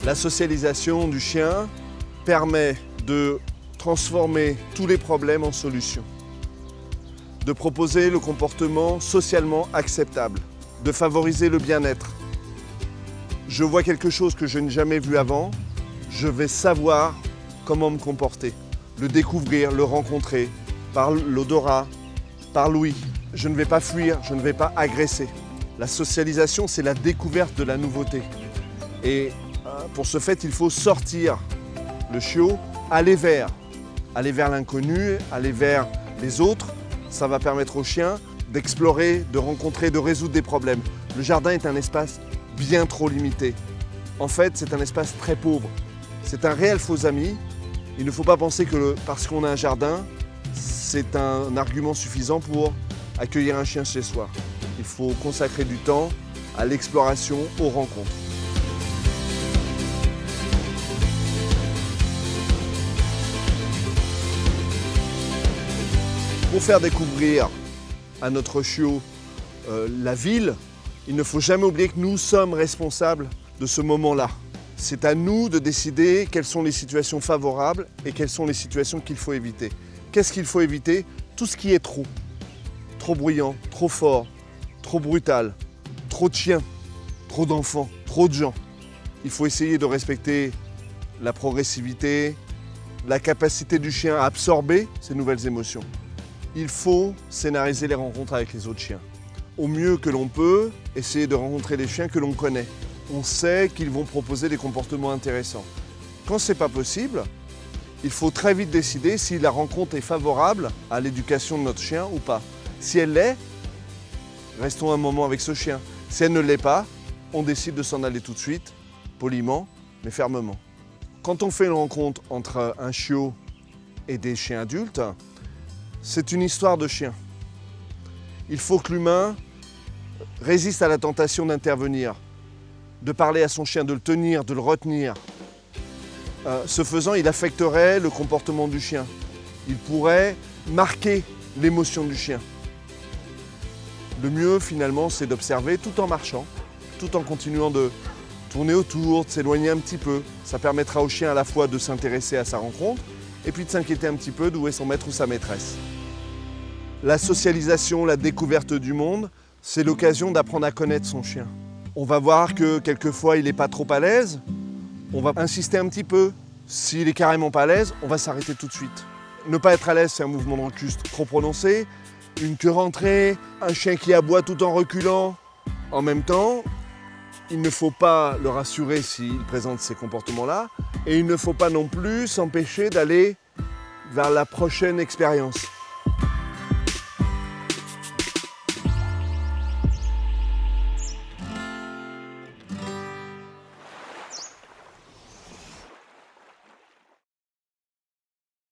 La socialisation du chien permet de transformer tous les problèmes en solutions, de proposer le comportement socialement acceptable, de favoriser le bien-être. Je vois quelque chose que je n'ai jamais vu avant, je vais savoir comment me comporter, le découvrir, le rencontrer, par l'odorat, par l'ouïe. Je ne vais pas fuir, je ne vais pas agresser. La socialisation, c'est la découverte de la nouveauté. Et pour ce fait, il faut sortir le chiot, aller vers l'inconnu, aller vers les autres. Ça va permettre au chien d'explorer, de rencontrer, de résoudre des problèmes. Le jardin est un espace bien trop limité. En fait, c'est un espace très pauvre. C'est un réel faux ami. Il ne faut pas penser que parce qu'on a un jardin, c'est un argument suffisant pour accueillir un chien chez soi. Il faut consacrer du temps à l'exploration, aux rencontres. Pour faire découvrir à notre chiot la ville, il ne faut jamais oublier que nous sommes responsables de ce moment-là. C'est à nous de décider quelles sont les situations favorables et quelles sont les situations qu'il faut éviter. Qu'est-ce qu'il faut éviter? Tout ce qui est trop. Trop bruyant, trop fort, trop brutal, trop de chiens, trop d'enfants, trop de gens. Il faut essayer de respecter la progressivité, la capacité du chien à absorber ces nouvelles émotions. Il faut scénariser les rencontres avec les autres chiens. Au mieux que l'on peut, essayer de rencontrer les chiens que l'on connaît. On sait qu'ils vont proposer des comportements intéressants. Quand ce n'est pas possible, il faut très vite décider si la rencontre est favorable à l'éducation de notre chien ou pas. Si elle l'est, restons un moment avec ce chien. Si elle ne l'est pas, on décide de s'en aller tout de suite, poliment, mais fermement. Quand on fait une rencontre entre un chiot et des chiens adultes, c'est une histoire de chien. Il faut que l'humain résiste à la tentation d'intervenir, de parler à son chien, de le tenir, de le retenir. Ce faisant, il affecterait le comportement du chien. Il pourrait marquer l'émotion du chien. Le mieux, finalement, c'est d'observer tout en marchant, tout en continuant de tourner autour, de s'éloigner un petit peu. Ça permettra au chien à la fois de s'intéresser à sa rencontre et puis de s'inquiéter un petit peu d'où est son maître ou sa maîtresse. La socialisation, la découverte du monde, c'est l'occasion d'apprendre à connaître son chien. On va voir que quelquefois il n'est pas trop à l'aise, on va insister un petit peu. S'il est carrément pas à l'aise, on va s'arrêter tout de suite. Ne pas être à l'aise, c'est un mouvement de recul trop prononcé. Une queue rentrée, un chien qui aboie tout en reculant. En même temps, il ne faut pas le rassurer s'il présente ces comportements-là. Et il ne faut pas non plus s'empêcher d'aller vers la prochaine expérience.